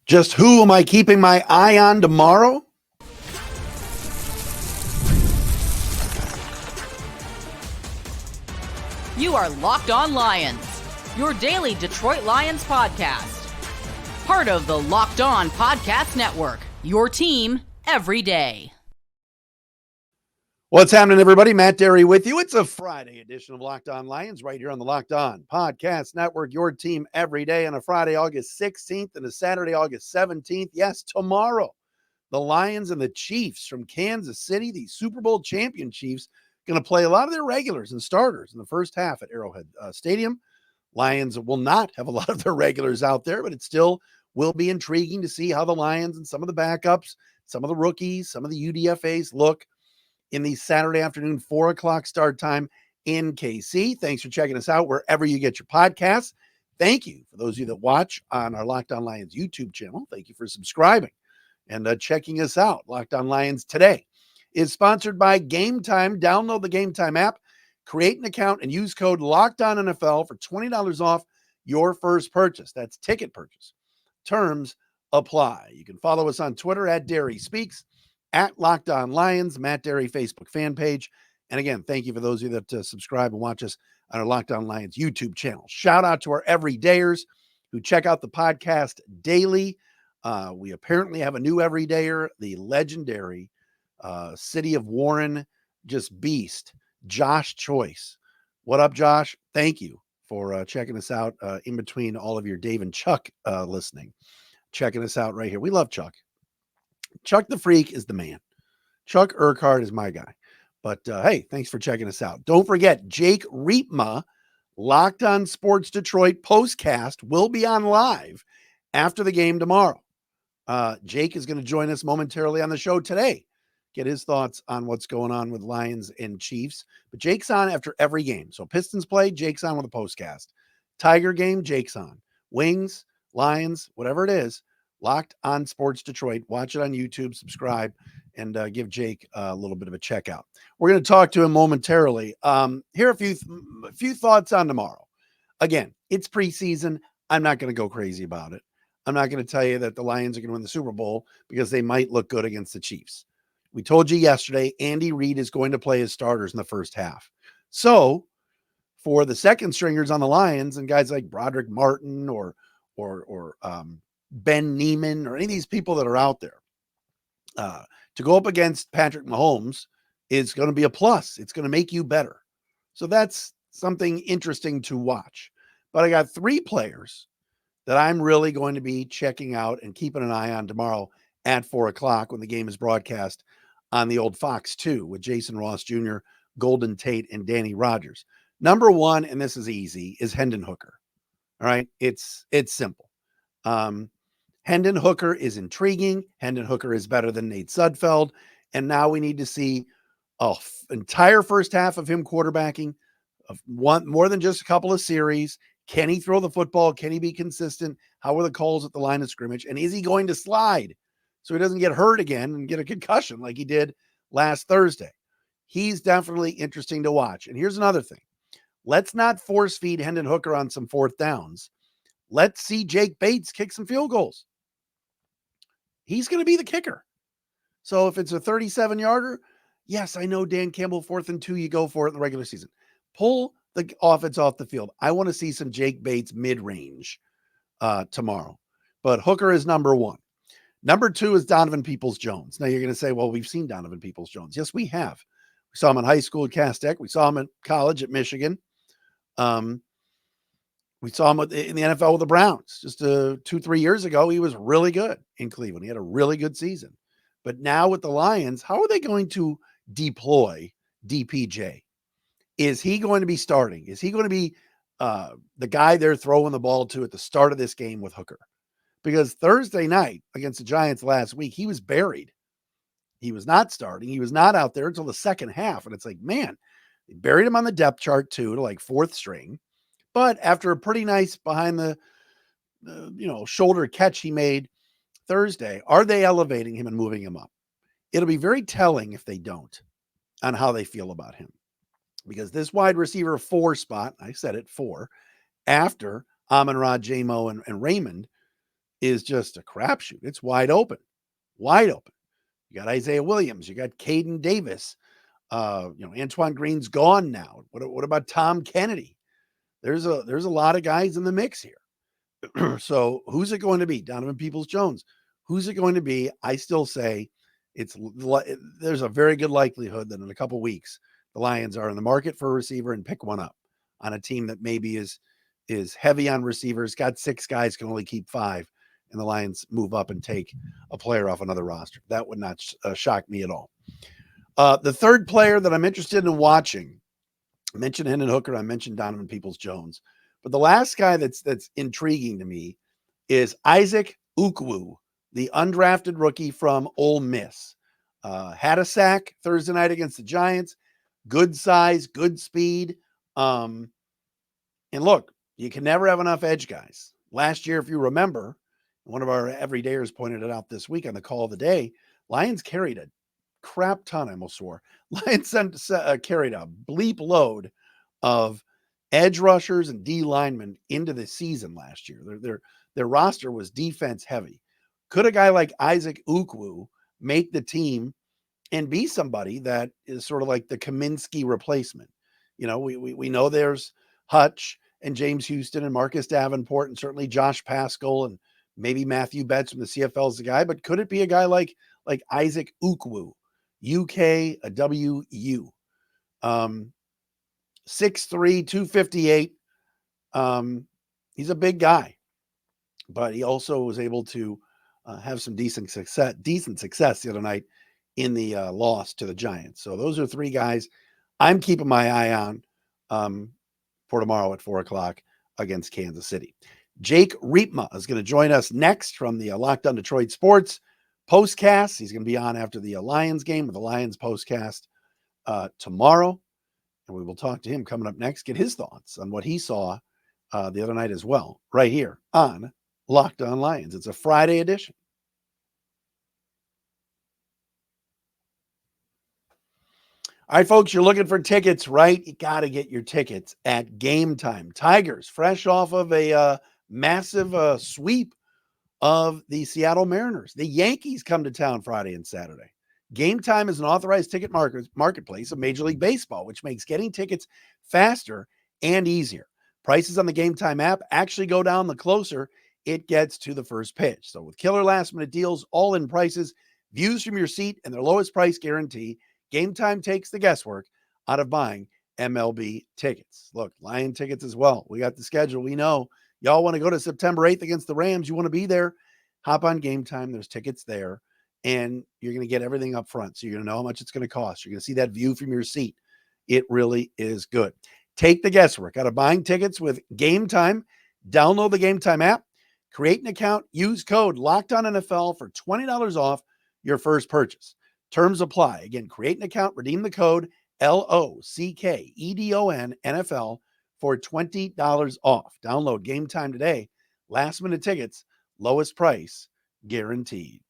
Just who am I keeping my eye on tomorrow? You are Locked On Lions, your daily Detroit Lions podcast. Part of the Locked On Podcast Network, your team every day. What's happening, everybody? Matt Derry with you. It's a Friday edition of Locked On Lions right here on the Locked On Podcast Network, your team every day on a Friday, August 16th and a Saturday, August 17th. Yes, tomorrow, the Lions and the Chiefs from Kansas City, the Super Bowl champion Chiefs, going to play a lot of their regulars and starters in the first half at Arrowhead Stadium. Lions will not have a lot of their regulars out there, but it still will be intriguing to see how the Lions and some of the backups, some of the rookies, some of the UDFAs look in the Saturday afternoon, 4 o'clock start time in KC. Thanks for checking us out wherever you get your podcasts. Thank you for those of you that watch on our Locked On Lions YouTube channel. Thank you for subscribing and checking us out. Locked On Lions today is sponsored by Gametime. Download the Gametime app, create an account, and use code LOCKEDONNFL for $20 off your first purchase. That's ticket purchase. Terms apply. You can follow us on Twitter at Derry Speaks, at Locked On Lions, Matt Derry Facebook fan page. And again, thank you for those of you that subscribe and watch us on our Locked On Lions YouTube channel. Shout out to our everydayers who check out the podcast daily. We apparently have a new everydayer, the legendary City of Warren, just beast, Josh Choice. What up, Josh? Thank you for checking us out in between all of your Dave and Chuck listening. Checking us out right here. We love Chuck. Chuck the Freak is the man. Chuck Urquhart is my guy. But hey, thanks for checking us out. Don't forget, Jake Riepma, Locked On Sports Detroit Postcast will be on live after the game tomorrow. Jake is going to join us momentarily on the show today. Get his thoughts on what's going on with Lions and Chiefs. But Jake's on after every game. So Pistons play, Jake's on with a postcast. Tiger game, Jake's on. Wings, Lions, whatever it is, Locked On Sports Detroit. Watch it on YouTube, subscribe, and give Jake a little bit of a check out. We're going to talk to him momentarily. Here are a few thoughts on tomorrow. Again, it's preseason. I'm not going to go crazy about it. I'm not going to tell you that the Lions are going to win the Super Bowl because they might look good against the Chiefs. We told you yesterday, Andy Reid is going to play his starters in the first half. So for the second stringers on the Lions and guys like Broderick Martin or Ben Neiman or any of these people that are out there, to go up against Patrick Mahomes is going to be a plus. It's going to make you better. So that's something interesting to watch. But I got three players that I'm really going to be checking out and keeping an eye on tomorrow at 4 o'clock when the game is broadcast on the old Fox 2 with Jason Ross Jr., Golden Tate, and Danny Rogers. Number one, and this is easy, is Hendon Hooker. All right. It's simple. Hendon Hooker is intriguing. Hendon Hooker is better than Nate Sudfeld. And now we need to see an entire first half of him quarterbacking, of one more than just a couple of series. Can he throw the football? Can he be consistent? How are the calls at the line of scrimmage? And is he going to slide so he doesn't get hurt again and get a concussion like he did last Thursday? He's definitely interesting to watch. And here's another thing. Let's not force feed Hendon Hooker on some fourth downs. Let's see Jake Bates kick some field goals. He's going to be the kicker. So if it's a 37-yarder, yes, I know Dan Campbell, 4th and 2, you go for it in the regular season. Pull the offense off the field. I want to see some Jake Bates mid-range tomorrow. But Hooker is number one. Number two is Donovan Peoples-Jones. Now you're going to say, well, we've seen Donovan Peoples-Jones. Yes, we have. We saw him in high school at Cass Tech. We saw him at college at Michigan. We saw him in the NFL with the Browns just 2-3 years ago. He was really good in Cleveland. He had a really good season. But now with the Lions, how are they going to deploy DPJ? Is he going to be starting? Is he going to be the guy they're throwing the ball to at the start of this game with Hooker? Because Thursday night against the Giants last week, he was buried. He was not starting. He was not out there until the second half. And it's like, man, they buried him on the depth chart too, to like 4th string. But after a pretty nice behind the shoulder catch he made Thursday, are they elevating him and moving him up? It'll be very telling if they don't on how they feel about him. Because this wide receiver 4 spot, I said it, 4, after Amon-Ra, J-Mo, and Raymond, is just a crapshoot. It's wide open, wide open. You got Isaiah Williams, you got Caden Davis. Antoine Green's gone now. What about Tom Kennedy? There's a lot of guys in the mix here. So who's it going to be? Donovan Peoples-Jones. Who's it going to be? I still say there's a very good likelihood that in a couple weeks the Lions are in the market for a receiver and pick one up on a team that maybe is heavy on receivers, got 6 guys, can only keep 5, and the Lions move up and take a player off another roster. That would not shock me at all. The third player that I'm interested in watching, I mentioned Hendon Hooker, I mentioned Donovan Peoples-Jones, but the last guy that's intriguing to me is Isaac Ukwu, the undrafted rookie from Ole Miss. Had a sack Thursday night against the Giants. Good size, good speed. And look, you can never have enough edge guys. Last year, if you remember, one of our everydayers pointed it out this week on the call of the day, Lions carried a crap ton, I almost swore. Lions carried a bleep load of edge rushers and D linemen into the season last year. Their roster was defense heavy. Could a guy like Isaac Ukwu make the team and be somebody that is sort of like the Kaminsky replacement? We know there's Hutch and James Houston and Marcus Davenport and certainly Josh Paschal and maybe Matthew Betts from the CFL is the guy, but could it be a guy like Isaac Ukwu, UKWU, 6'3", 258. He's a big guy, but he also was able to have some decent success the other night in the loss to the Giants. So those are 3 guys I'm keeping my eye on for tomorrow at 4:00 against Kansas City. Jake Riepma is going to join us next from the Locked On Detroit Sports Postcasts. He's going to be on after the Lions game with the Lions Postcast tomorrow. And we will talk to him coming up next, get his thoughts on what he saw the other night as well, right here on Locked On Lions. It's a Friday edition. All right, folks, you're looking for tickets, right? You got to get your tickets at Gametime. Tigers, fresh off of a massive sweep of the Seattle Mariners. The Yankees come to town Friday and Saturday. Gametime is an authorized ticket marketplace of Major League Baseball, which makes getting tickets faster and easier. Prices on the Gametime app actually go down the closer it gets to the first pitch. So with killer last-minute deals, all-in prices, views from your seat, and their lowest price guarantee, Gametime takes the guesswork out of buying MLB tickets. Look, Lion tickets as well. We got the schedule. We know y'all want to go to September 8th against the Rams. You want to be there. Hop on Gametime. There's tickets there, and you're going to get everything up front. So you're going to know how much it's going to cost. You're going to see that view from your seat. It really is good. Take the guesswork out of buying tickets with Gametime. Download the Gametime app, create an account, use code LOCKEDONNFL for $20 off your first purchase. Terms apply. Again, create an account, redeem the code LOCKEDON NFL for $20 off. Download Gametime today. Last minute tickets, lowest price guaranteed.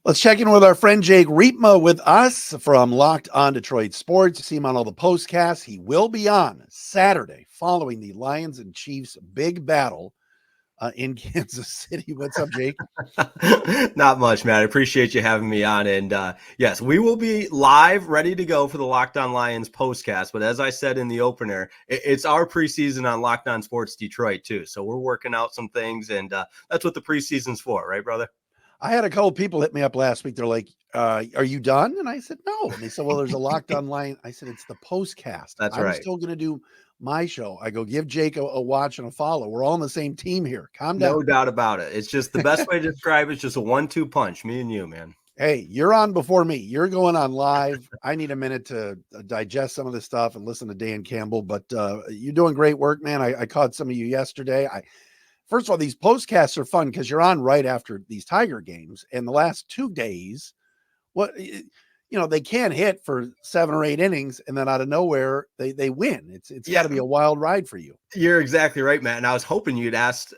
Let's check in with our friend Jake Riepma with us from Locked On Detroit Sports. You see him on all the postcasts. He will be on Saturday following the Lions and Chiefs big battle in Kansas City. What's up, Jake? Not much, man. I appreciate you having me on. And yes, we will be live, ready to go for the Locked On Lions postcast. But as I said in the opener, it's our preseason on Locked On Sports Detroit too. So we're working out some things, and that's what the preseason's for, right, brother? I had a couple people hit me up last week. They're like, are you done? And I said, no. And they said, well, there's a Locked On Lion. I said, it's the postcast. That's I'm right. still going to do my show. I go, give Jake a watch and a follow. We're all on the same team here. Calm down. No doubt about it. It's just the best way to describe it is just a 1-2 punch, me and you, man. Hey, you're on before me. You're going on live. I need a minute to digest some of this stuff and listen to Dan Campbell, but you're doing great work, man. I caught some of you yesterday. First of all, these postcasts are fun because you're on right after these Tiger games. And the last 2 days, they can't hit for 7 or 8 innings, and then out of nowhere they win. It's got to be a wild ride for you. You're exactly right, Matt. And I was hoping you'd ask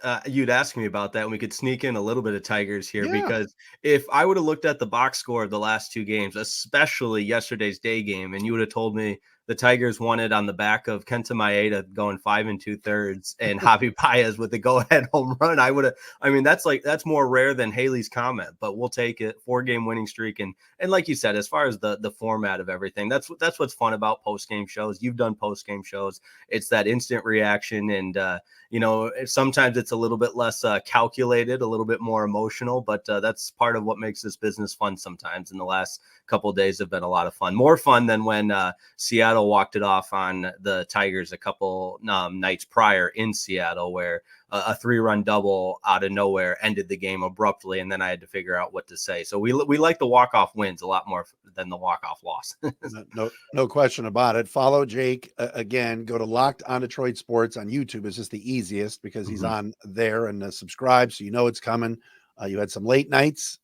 me about that, and we could sneak in a little bit of Tigers here, because if I would have looked at the box score of the last 2 games, especially yesterday's day game, and you would have told me the Tigers won it on the back of Kenta Maeda going 5 2/3 and Javi Baez with the go-ahead home run. That's more rare than Haley's comment, but we'll take it. 4-game winning streak. And like you said, as far as the format of everything, that's what's fun about post-game shows. You've done post-game shows. It's that instant reaction. And, sometimes it's a little bit less calculated, a little bit more emotional, but that's part of what makes this business fun sometimes. And the last couple of days have been a lot of fun, more fun than when Seattle walked it off on the Tigers a couple nights prior in Seattle, where a 3-run double out of nowhere ended the game abruptly, and then I had to figure out what to say. So we like the walk-off wins a lot more than the walk-off loss. No question about it. Follow Jake again. Go to Locked On Detroit Sports on YouTube. It's just the easiest because he's on there, and subscribe so you know it's coming. You had some late nights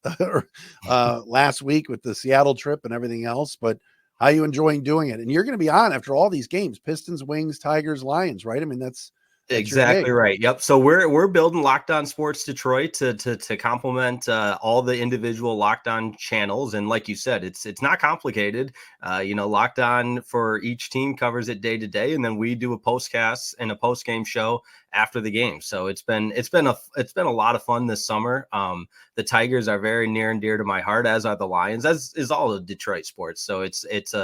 last week with the Seattle trip and everything else, but how are you enjoying doing it? And you're going to be on after all these games: Pistons, Wings, Tigers, Lions, right? I mean, that's exactly right. Yep. So we're building Locked On Sports Detroit to complement all the individual Locked On channels. And like you said, it's not complicated. Locked On for each team covers it day to day, and then we do a postcast and a post game show after the game. So it's been a lot of fun this summer. The Tigers are very near and dear to my heart, as are the Lions, as is all of Detroit sports. So it's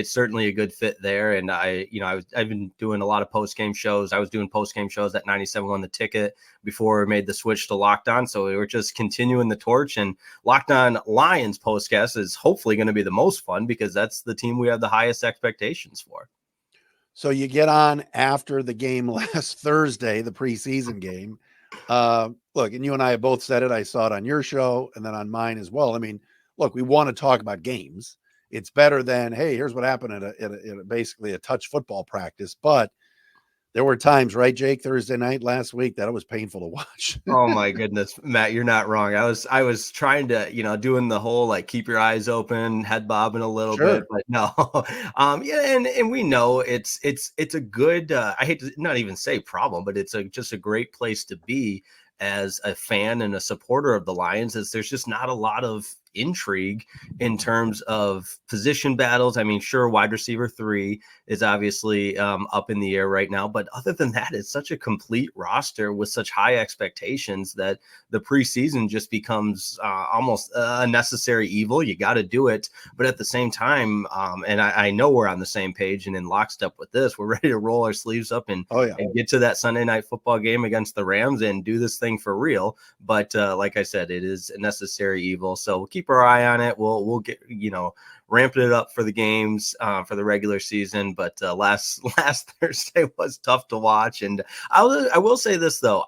certainly a good fit there. And I've been doing a lot of post game shows. I was doing post game shows at 97.1 The Ticket before we made the switch to Locked On. So we were just continuing the torch, and Locked On Lions postcast is hopefully going to be the most fun because that's the team we have the highest expectations for. So you get on after the game last Thursday, the preseason game. Look, and you and I have both said it. I saw it on your show and then on mine as well. I mean, look, we want to talk about games. It's better than, hey, here's what happened at basically a touch football practice. But there were times, right, Jake, Thursday night last week that it was painful to watch. Oh my goodness, Matt, you're not wrong. I was trying to, doing the whole like keep your eyes open, head bobbing a little bit, but no. And we know it's a good I hate to not even say problem, but it's just a great place to be as a fan and a supporter of the Lions, as there's just not a lot of intrigue in terms of position battles. I mean, sure, wide receiver 3 is obviously up in the air right now, but other than that, it's such a complete roster with such high expectations that the preseason just becomes almost a necessary evil. You got to do it, but at the same time, and I know we're on the same page and in lockstep with this, we're ready to roll our sleeves up and get to that Sunday night football game against the Rams and do this thing for real. But like I said, it is a necessary evil, so we'll keep our eye on it. We'll get ramping it up for the games for the regular season. But last Thursday was tough to watch. And I will say this though,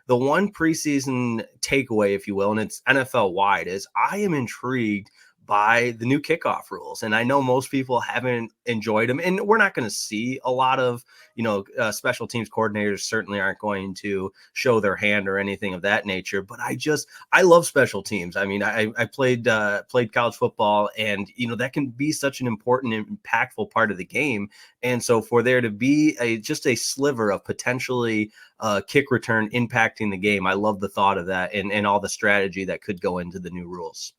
the one preseason takeaway, if you will, and it's NFL wide, is I am intrigued by the new kickoff rules. And I know most people haven't enjoyed them, and we're not going to see a lot of, special teams coordinators certainly aren't going to show their hand or anything of that nature. But I love special teams. I mean, I played college football, and, that can be such an important and impactful part of the game. And so for there to be just a sliver of potentially kick return impacting the game, I love the thought of that and all the strategy that could go into the new rules.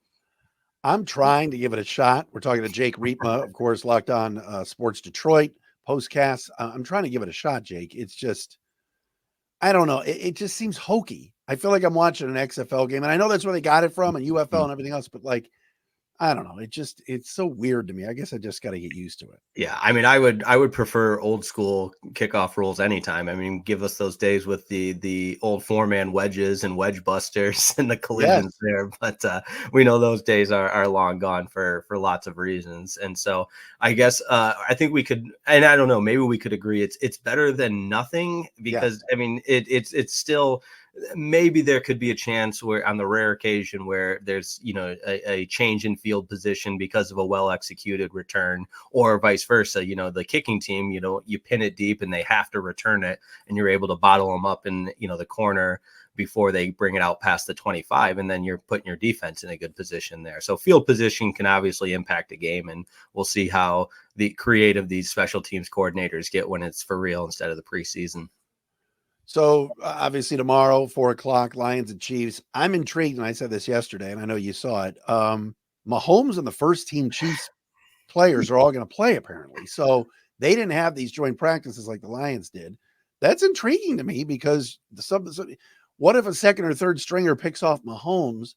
I'm trying to give it a shot. We're talking to Jake Riepma, of course, Locked On Sports Detroit, Postcasts. I'm trying to give it a shot, Jake. It's just, I don't know. It just seems hokey. I feel like I'm watching an XFL game, and I know that's where they got it from, and UFL and everything else, but like, I don't know. It's so weird to me. I guess I just got to get used to it. Yeah. I mean, I would prefer old school kickoff rules anytime. I mean, give us those days with the old 4-man wedges and wedge busters and the collisions there. But we know those days are long gone for lots of reasons. And so I guess I think we could, and I don't know, maybe we could agree it's better than nothing because I mean, it's still, maybe there could be a chance where on the rare occasion where there's, a change in field position because of a well-executed return, or vice versa, the kicking team, you pin it deep and they have to return it and you're able to bottle them up in, the corner before they bring it out past the 25. And then you're putting your defense in a good position there. So field position can obviously impact a game, and we'll see how the creative these special teams coordinators get when it's for real instead of the preseason. So obviously tomorrow, 4:00, Lions and Chiefs. I'm intrigued, and I said this yesterday, and I know you saw it. Mahomes and the first team Chiefs players are all going to play apparently. So they didn't have these joint practices like the Lions did. That's intriguing to me because what if a second or third stringer picks off Mahomes?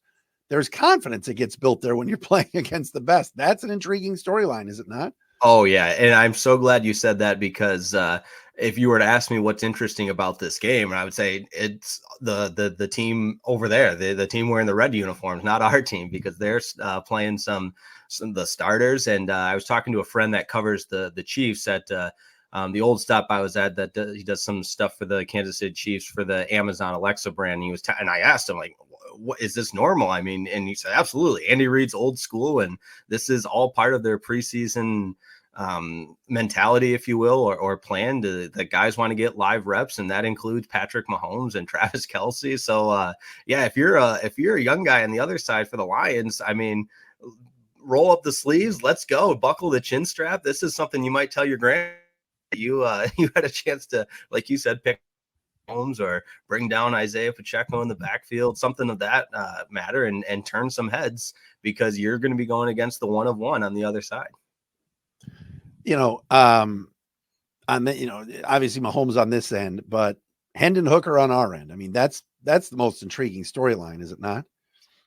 There's confidence that gets built there when you're playing against the best. That's an intriguing storyline, is it not? Oh yeah, and I'm so glad you said that because if you were to ask me what's interesting about this game, I would say it's the team over there, the team wearing the red uniforms, not our team, because they're playing some of the starters. And I was talking to a friend that covers the Chiefs at the old stop I was at that he does some stuff for the Kansas City Chiefs for the Amazon Alexa brand. And and I asked him, like, what is this normal? I mean, and he said, absolutely. Andy Reid's old school, and this is all part of their preseason mentality, if you will, or plan that guys want to get live reps, and that includes Patrick Mahomes and Travis Kelce. So yeah, if you're a young guy on the other side for the Lions, I mean, roll up the sleeves, let's go, buckle the chin strap. This is something you might tell your grand you had a chance to, like you said, pick Holmes or bring down Isaiah Pacheco in the backfield, something of that matter, and turn some heads, because you're going to be going against the one of one on the other side. On the, obviously Mahomes on this end, but Hendon Hooker on our end. I mean, that's the most intriguing storyline, is it not?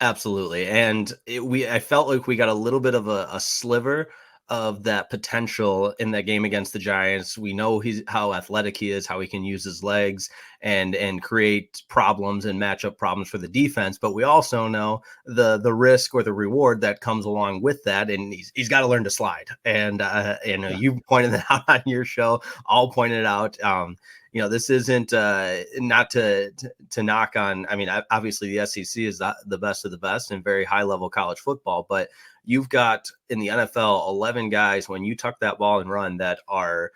Absolutely. And I felt like we got a little bit of a sliver of that potential in that game against the Giants. We know how athletic he is, how he can use his legs and create problems and matchup problems for the defense. But we also know the risk or the reward that comes along with that. And he's got to learn to slide. And you pointed that out on your show. I'll point it out. This isn't not to knock on. I mean, obviously the SEC is the best of the best and very high level college football, but you've got in the NFL 11 guys when you tuck that ball and run that are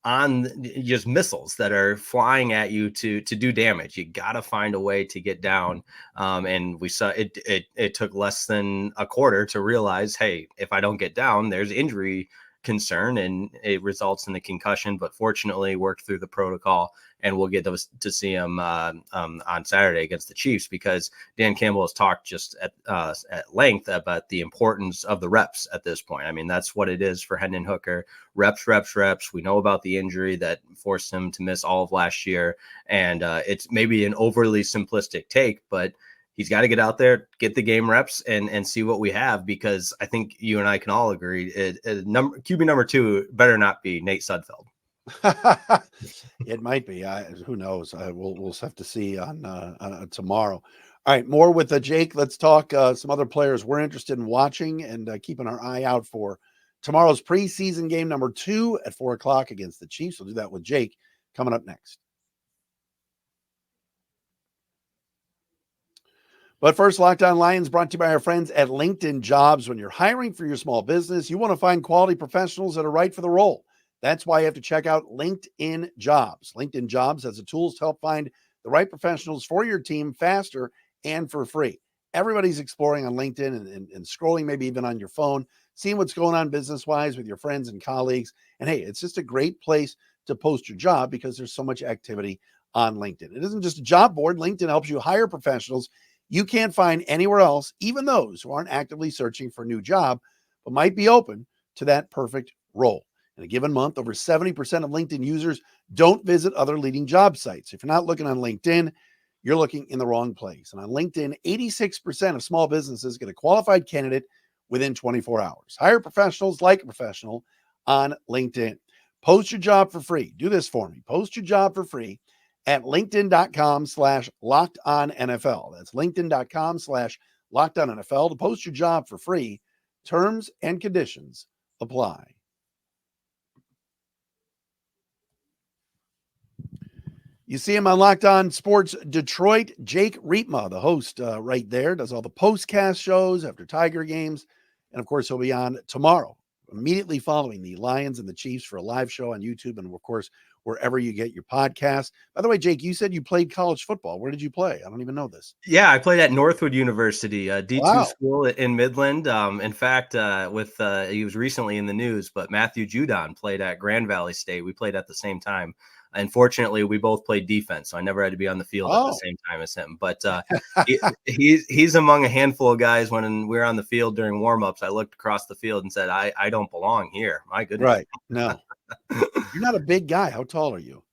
on just missiles that are flying at you to do damage. You got to find a way to get down. And we saw it took less than a quarter to realize, hey, if I don't get down, there's injury concern, and it results in the concussion, but fortunately worked through the protocol, and we'll get to see him on Saturday against the Chiefs, because Dan Campbell has talked just at length about the importance of the reps at this point. I mean, that's what it is for Hendon Hooker. Reps. We know about the injury that forced him to miss all of last year, and it's maybe an overly simplistic take, but he's got to get out there, get the game reps, and see what we have, because I think you and I can all agree QB number 2 better not be Nate Sudfeld. It might be. Who knows? We'll have to see on tomorrow. All right, more with Jake. Let's talk some other players we're interested in watching and keeping our eye out for tomorrow's preseason game number 2 at 4:00 against the Chiefs. We'll do that with Jake coming up next. But first, Locked On Lions brought to you by our friends at LinkedIn Jobs. When you're hiring for your small business, you want to find quality professionals that are right for the role. That's why you have to check out LinkedIn Jobs. LinkedIn Jobs has the tools to help find the right professionals for your team faster and for free. Everybody's exploring on LinkedIn and scrolling, maybe even on your phone, seeing what's going on business-wise with your friends and colleagues. And hey, it's just a great place to post your job because there's so much activity on LinkedIn. It isn't just a job board. LinkedIn helps you hire professionals you can't find anywhere else, even those who aren't actively searching for a new job, but might be open to that perfect role. In a given month, over 70% of LinkedIn users don't visit other leading job sites. If you're not looking on LinkedIn, you're looking in the wrong place. And on LinkedIn, 86% of small businesses get a qualified candidate within 24 hours. Hire professionals like a professional on LinkedIn. Post your job for free. Do this for me. Post your job for free at linkedin.com/lockedonnfl. That's linkedin.com/lockedonnfl to post your job for free. Terms and conditions apply. You see him on Locked On Sports Detroit. Jake Riepma, the host right there, does all the postcast shows after Tiger games. And of course, he'll be on tomorrow, immediately following the Lions and the Chiefs, for a live show on YouTube. And of course, wherever you get your podcast. By the way, Jake, you said you played college football. Where did you play? I don't even know this. Yeah, I played at Northwood University, a D2 Wow. school in Midland. In fact, he was recently in the news, but Matthew Judon played at Grand Valley State. We played at the same time. Unfortunately, we both played defense, so I never had to be on the field at the same time as him. But he's among a handful of guys. When we were on the field during warmups, I looked across the field and said, I don't belong here. My goodness. Right. No. You're not a big guy. How tall are you?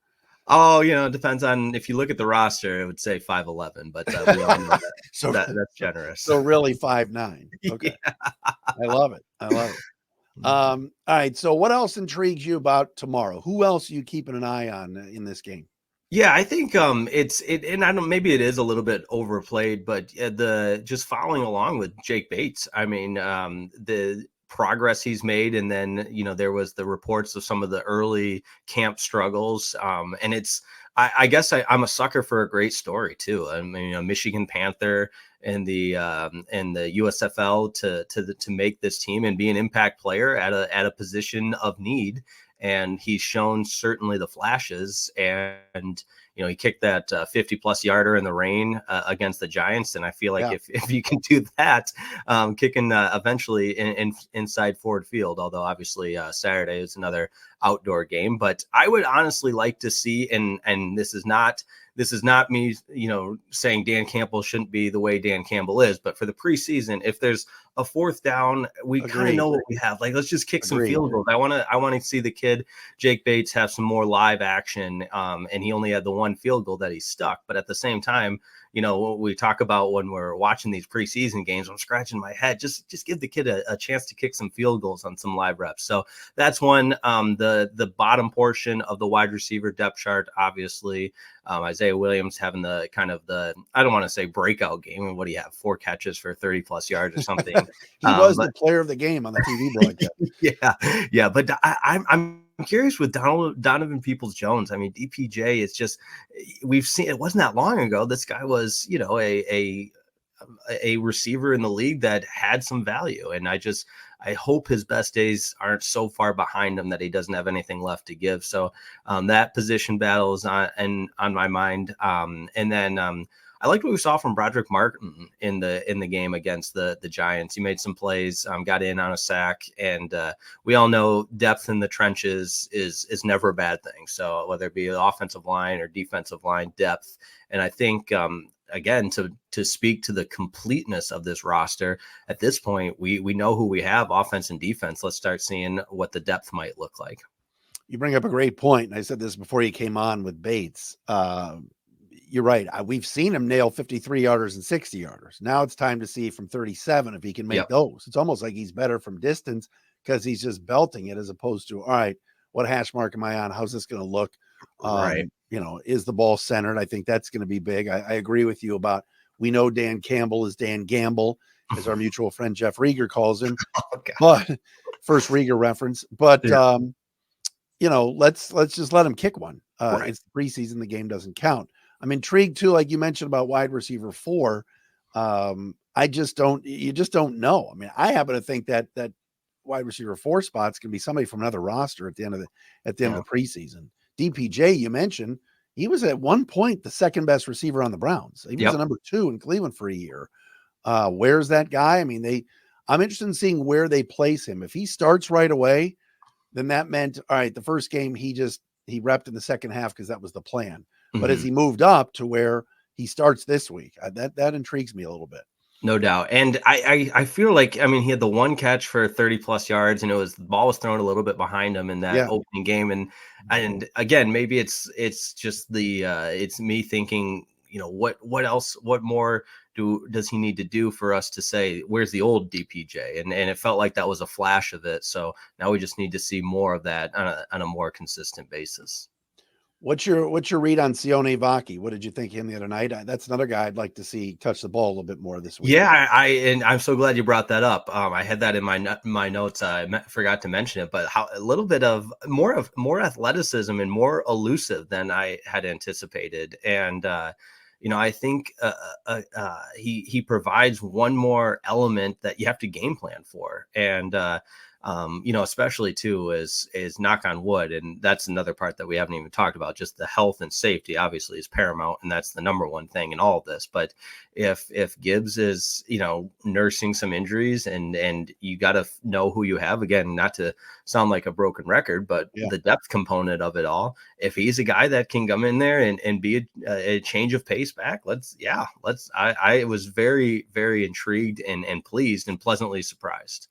Oh, it depends on, if you look at the roster, it would say 5'11", but we all know that. So that's generous. So really 5'9". Okay. Yeah. I love it. All right. So what else intrigues you about tomorrow? Who else are you keeping an eye on in this game? Yeah, I think and I don't, maybe it is a little bit overplayed, but just following along with Jake Bates. I mean, the progress he's made, and then there was the reports of some of the early camp struggles, and I guess I'm a sucker for a great story too. I mean, Michigan Panther and the USFL to make this team and be an impact player at a position of need. And he's shown certainly the flashes, and he kicked that 50+ yarder in the rain against the Giants. And I feel like if you can do that, kicking eventually inside Ford Field, although obviously Saturday is another outdoor game. But I would honestly like to see, and this is not me, saying Dan Campbell shouldn't be the way Dan Campbell is, but for the preseason, if there's a fourth down, we kind of know what we have. Like, let's just kick some field goals. I want to see the kid Jake Bates have some more live action. And he only had the one field goal that he stuck. But at the same time, what we talk about when we're watching these preseason games, I'm scratching my head. Just give the kid a chance to kick some field goals on some live reps. So that's one. The bottom portion of the wide receiver depth chart, obviously, Isaiah Williams having the I don't want to say breakout game. And what do you have? 4 catches for 30+ yards or something. He was the player of the game on the TV broadcast. Yeah. But I'm curious with Donovan Peoples-Jones. I mean, DPJ is just, we've seen, it wasn't that long ago. This guy was, a receiver in the league that had some value. And I hope his best days aren't so far behind him that he doesn't have anything left to give. So that position battle is on my mind. And then I liked what we saw from Broderick Martin in the game against the Giants. He made some plays, got in on a sack, and we all know depth in the trenches is never a bad thing. So whether it be the offensive line or defensive line depth, and I think again, to speak to the completeness of this roster at this point, we know who we have, offense and defense. Let's start seeing what the depth might look like. You bring up a great point, and I said this before you came on with Bates. You're right. We've seen him nail 53 yarders and 60 yarders. Now it's time to see from 37 if he can make those. It's almost like he's better from distance because he's just belting it, as opposed to, all right, what hash mark am I on? How's this going to look? Right. Is the ball centered? I think that's going to be big. I agree with you about, we know Dan Campbell is Dan Gamble, as our mutual friend Jeff Rieger calls him. But first Rieger reference. But let's just let him kick one. It's the preseason. The game doesn't count. I'm intrigued too, like you mentioned about wide receiver 4. You just don't know. I mean, I happen to think that wide receiver 4 spots can be somebody from another roster at the end of the preseason. DPJ, you mentioned, he was at one point the second best receiver on the Browns. He was the number 2 in Cleveland for a year. Where's that guy? I mean, I'm interested in seeing where they place him. If he starts right away, then that meant, all right, the first game he repped in the second half because that was the plan. But as he moved up to where he starts this week, that intrigues me a little bit. No doubt. And I feel like, I mean, he had the one catch for 30+ yards, and the ball was thrown a little bit behind him in that opening game. And again, maybe it's just it's me thinking, what more does he need to do for us to say, where's the old DPJ? And it felt like that was a flash of it. So now we just need to see more of that on a more consistent basis. What's your read on Sione Vaki? What did you think of him the other night? That's another guy I'd like to see touch the ball a little bit more this week. Yeah, and I'm so glad you brought that up. I had that in my notes. I forgot to mention it, but how a little bit of more athleticism and more elusive than I had anticipated. And I think he provides one more element that you have to game plan for. And especially too is knock on wood. And that's another part that we haven't even talked about. Just the health and safety obviously is paramount. And that's the number one thing in all of this. But if Gibbs is, nursing some injuries and you got to know who you have, again, not to sound like a broken record, but the depth component of it all, if he's a guy that can come in there and be a change of pace back, I was very, very intrigued and pleased and pleasantly surprised.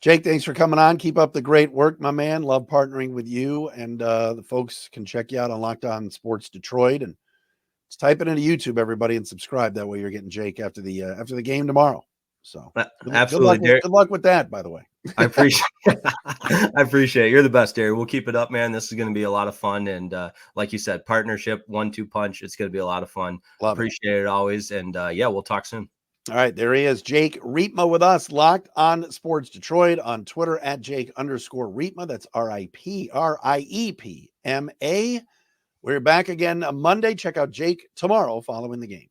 Jake, thanks for coming on. Keep up the great work, my man. Love partnering with you. And the folks can check you out on Locked On Sports Detroit. And just type it into YouTube, everybody, and subscribe. That way you're getting Jake after the game tomorrow. So absolutely. Good luck with that, by the way. I appreciate it. You're the best, Derry. We'll keep it up, man. This is going to be a lot of fun. And like you said, partnership, 1-2 punch. It's going to be a lot of fun. Appreciate it always. And we'll talk soon. All right, there he is, Jake Riepma with us, Locked On Sports Detroit, on Twitter at Jake_Riepma. That's RIEPMA. We're back again on Monday. Check out Jake tomorrow following the game.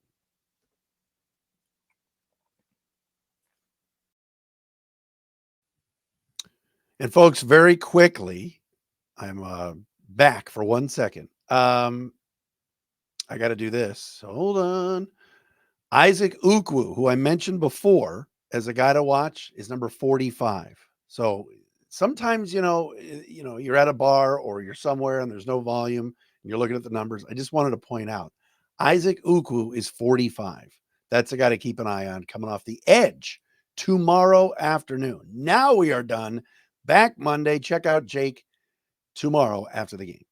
And folks, very quickly, I'm back for 1 second. I got to do this. So hold on. Isaac Ukwu, who I mentioned before as a guy to watch, is number 45. So sometimes, you're at a bar or you're somewhere and there's no volume and you're looking at the numbers. I just wanted to point out Isaac Ukwu is 45. That's a guy to keep an eye on coming off the edge tomorrow afternoon. Now we are done. Back Monday. Check out Jake tomorrow after the game.